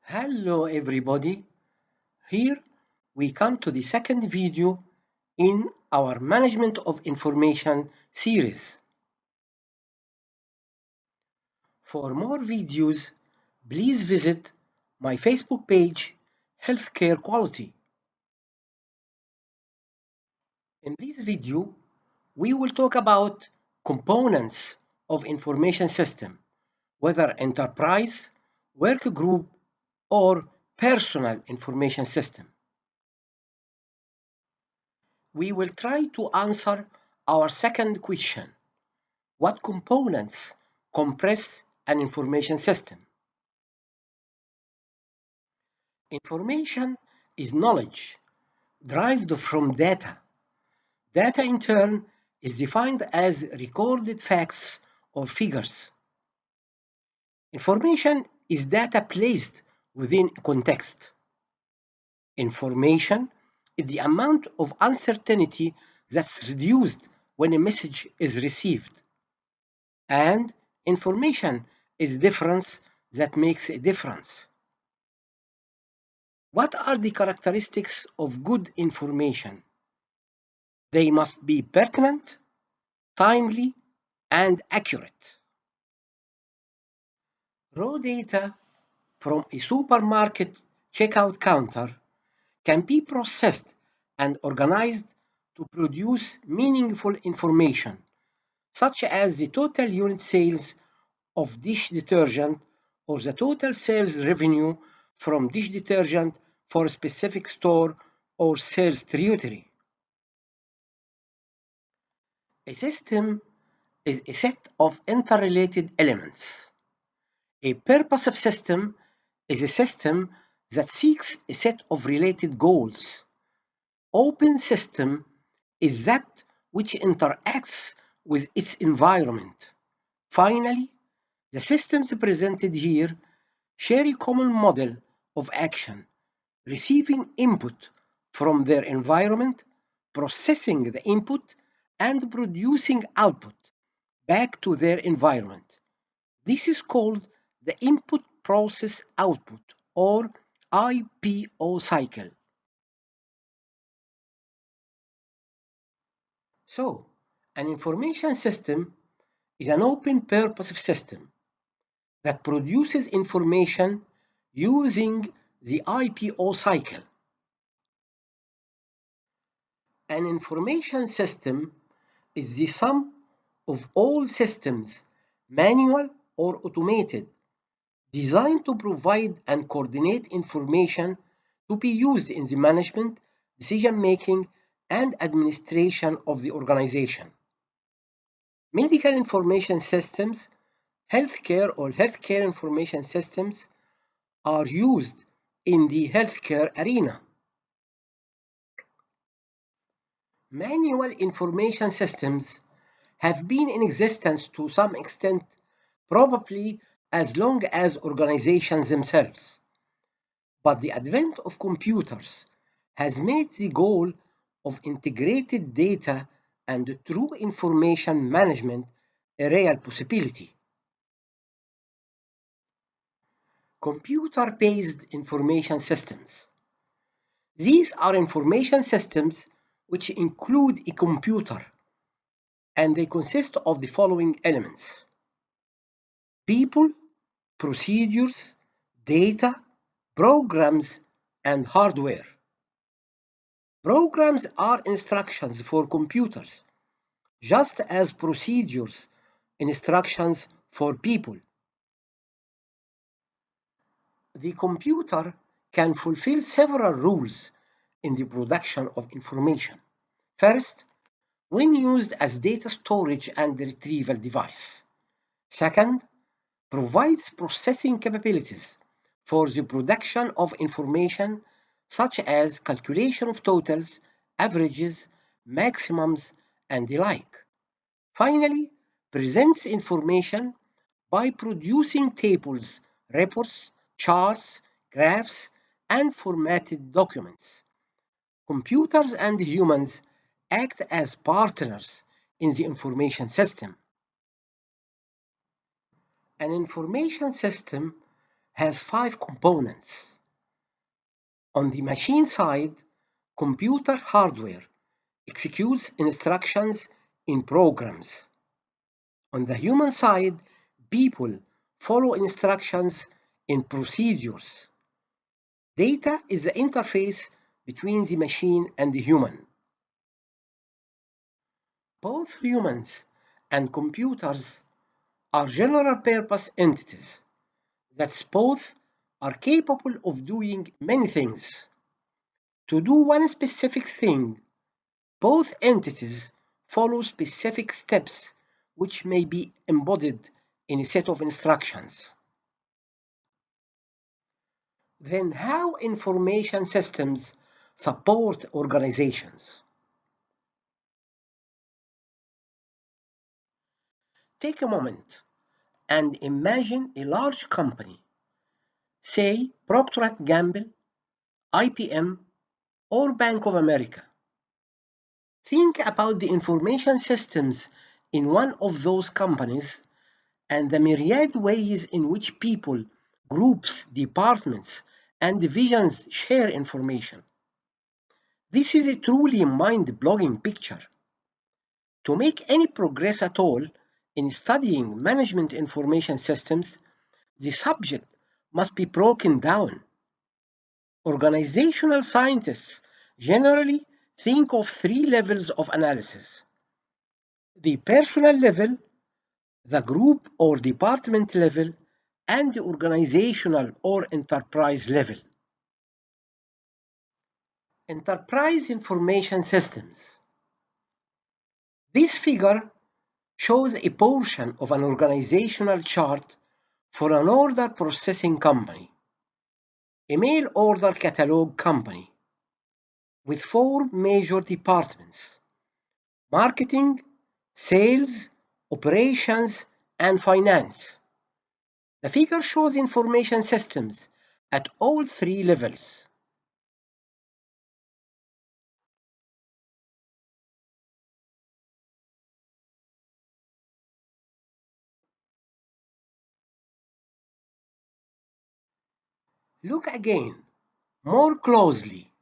Hello everybody, here we come to the second video in our Management of Information series. For more videos, please visit my Facebook page, Healthcare Quality. In this video, we will talk about components of information system, whether enterprise, work group, or personal information system. We will try to answer our second question. What components compress an information system? Information is knowledge derived from data. Data in turn is defined as recorded facts or figures. Information is data placed within context. Information is the amount of uncertainty that's reduced when a message is received. And information is difference that makes a difference. What are the characteristics of good information? They must be pertinent, timely, and accurate. Raw data from a supermarket checkout counter can be processed and organized to produce meaningful information, such as the total unit sales of dish detergent or the total sales revenue from dish detergent for a specific store or sales territory. A system is a set of interrelated elements. A purposive system is a system that seeks a set of related goals. Open system is that which interacts with its environment. Finally, the systems presented here share a common model of action, receiving input from their environment, processing the input, and producing output back to their environment. This is called the input process output or IPO cycle. So, an information system is an open purpose system that produces information using the IPO cycle. An information system is the sum of all systems, manual or automated, designed to provide and coordinate information to be used in the management, decision-making, and administration of the organization. Medical information systems, healthcare or healthcare information systems are used in the healthcare arena. Manual information systems have been in existence to some extent, probably as long as organizations themselves. But the advent of computers has made the goal of integrated data and true information management a real possibility. Computer-based information systems. These are information systems which include a computer, and they consist of the following elements: people, procedures, data, programs, and hardware. Programs are instructions for computers, just as procedures instructions for people. The computer can fulfill several roles in the production of information. First, when used as data storage and retrieval device. Second, provides processing capabilities for the production of information such as calculation of totals, averages, maximums, and the like. Finally, presents information by producing tables, reports, charts, graphs, and formatted documents. Computers and humans act as partners in the information system. An information system has 5 components. On the machine side, computer hardware executes instructions in programs. On the human side, people follow instructions in procedures. Data is the interface between the machine and the human. Both humans and computers are general-purpose entities that both are capable of doing many things. To do one specific thing, both entities follow specific steps which may be embodied in a set of instructions. Then how information systems support organizations? Take a moment and imagine a large company, say Procter & Gamble, IBM, or Bank of America. Think about the information systems in one of those companies and the myriad ways in which people, groups, departments, and divisions share information. This is a truly mind-blowing picture. To make any progress at all in studying management information systems, the subject must be broken down. Organizational scientists generally think of 3 levels of analysis: the personal level, the group or department level, and the organizational or enterprise level. Enterprise information systems. This figure shows a portion of an organizational chart for an order processing company, a mail order catalog company, with 4 major departments: marketing, sales, operations, and finance. The figure shows information systems at all 3 levels. Look again, more closely.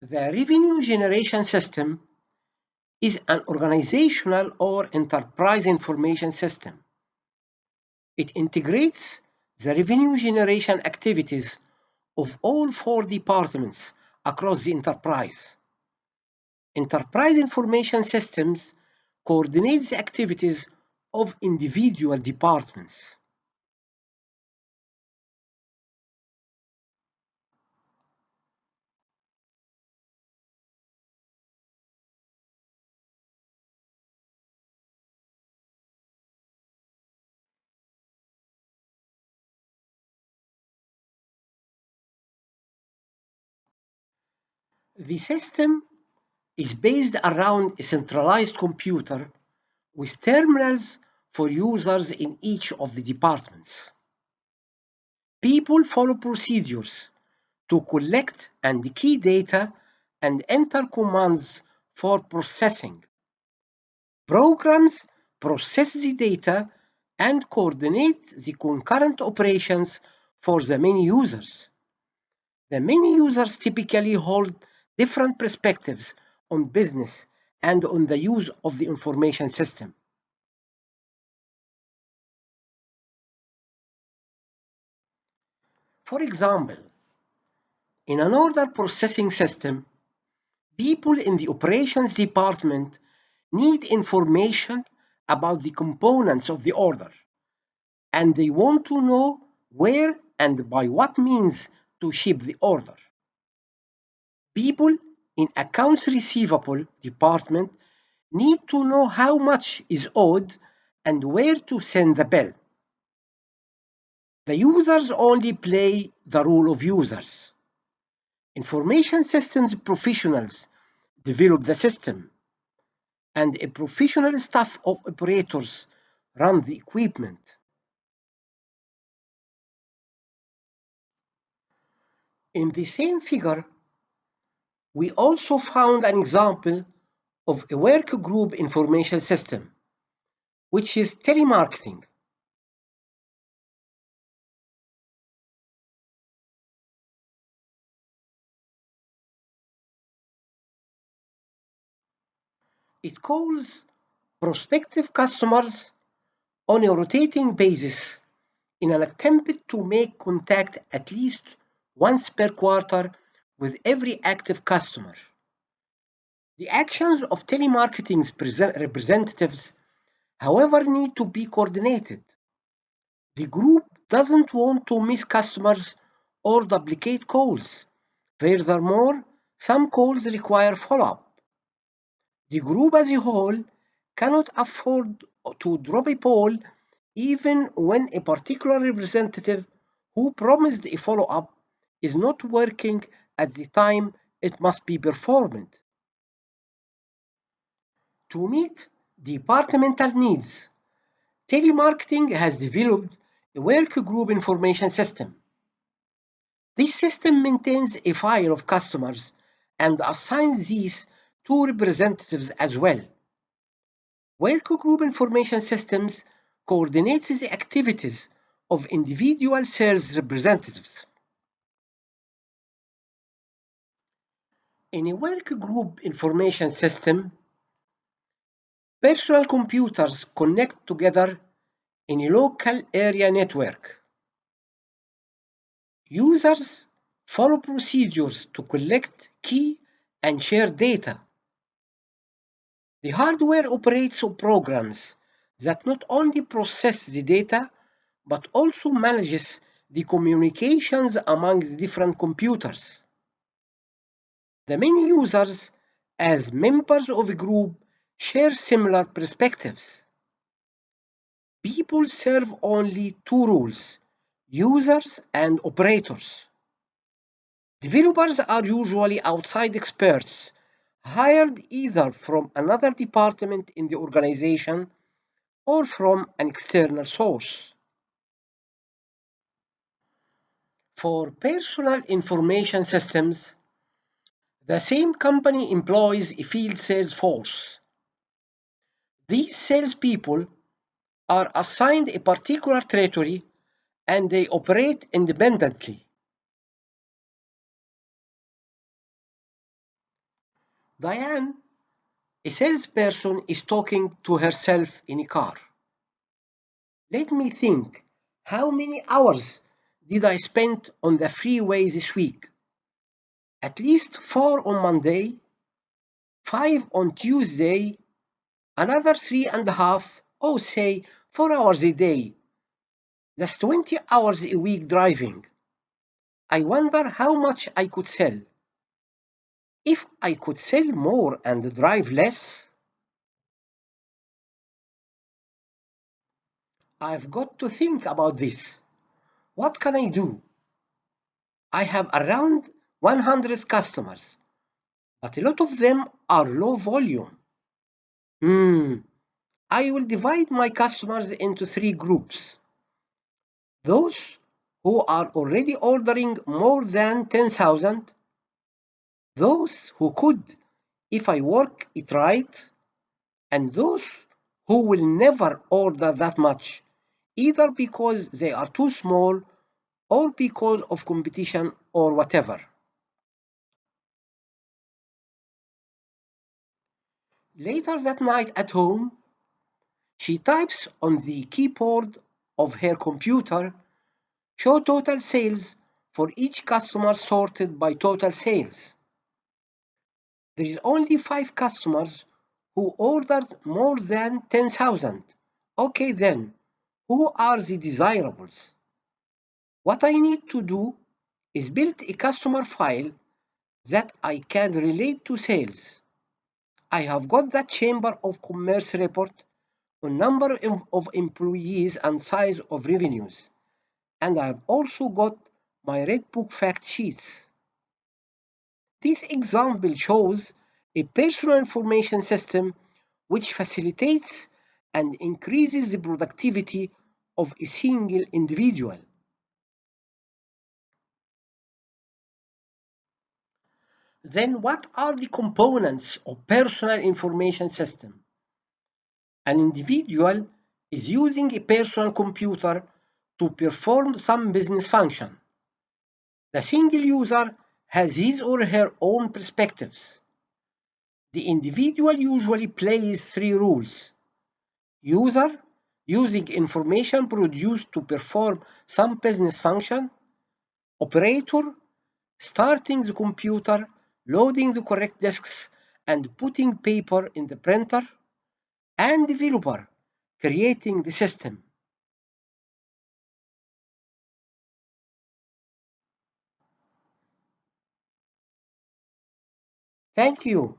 The revenue generation system is an organizational or enterprise information system. It integrates the revenue generation activities of all 4 departments across the enterprise. Enterprise information systems coordinate the activities of individual departments. The system is based around a centralized computer with terminals for users in each of the departments. People follow procedures to collect and key data and enter commands for processing. Programs process the data and coordinate the concurrent operations for the many users. The many users typically hold different perspectives on business and on the use of the information system. For example, in an order processing system, people in the operations department need information about the components of the order, and they want to know where and by what means to ship the order. People in accounts receivable department need to know how much is owed and where to send the bill. The users only play the role of users. Information systems professionals develop the system, and a professional staff of operators run the equipment. In the same figure, we also found an example of a work group information system, which is telemarketing. It calls prospective customers on a rotating basis in an attempt to make contact at least once per quarter with every active customer. The actions of telemarketing's representatives, however, need to be coordinated. The group doesn't want to miss customers or duplicate calls. Furthermore, some calls require follow-up. The group as a whole cannot afford to drop a poll even when a particular representative who promised a follow-up is not working at the time it must be performed. To meet departmental needs, telemarketing has developed a work group information system. This system maintains a file of customers and assigns these to representatives as well. Work group information systems coordinates the activities of individual sales representatives. In a work group information system, personal computers connect together in a local area network. Users follow procedures to collect key and share data. The hardware operates on programs that not only process the data, but also manages the communications among the different computers. The many users, as members of a group, share similar perspectives. People serve only two roles: users and operators. Developers are usually outside experts, hired either from another department in the organization or from an external source. For personal information systems, the same company employs a field sales force. These salespeople are assigned a particular territory and they operate independently. Diane, a salesperson, is talking to herself in a car. Let me think, how many hours did I spend on the freeway this week? At least 4 on Monday, 5 on Tuesday, another 3.5, or say 4 hours a day. That's 20 hours a week driving. I wonder how much I could sell. If I could sell more and drive less, I've got to think about this. What can I do? I have around 100 customers, but a lot of them are low volume. I will divide my customers into three groups. Those who are already ordering more than 10,000, those who could if I work it right, and those who will never order that much, either because they are too small or because of competition or whatever. Later that night at home, she types on the keyboard of her computer, "Show total sales" for each customer sorted by total sales. There is only 5 customers who ordered more than 10,000. Okay then, who are the desirables? What I need to do is build a customer file that I can relate to sales. I have got that Chamber of Commerce report on number of employees and size of revenues. And I have also got my Red Book fact sheets. This example shows a personal information system which facilitates and increases the productivity of a single individual. Then what are the components of personal information system? An individual is using a personal computer to perform some business function. The single user has his or her own perspectives. The individual usually plays three roles: user, using information produced to perform some business function; operator, starting the computer, loading the correct disks, and putting paper in the printer; and developer, creating the system. Thank you.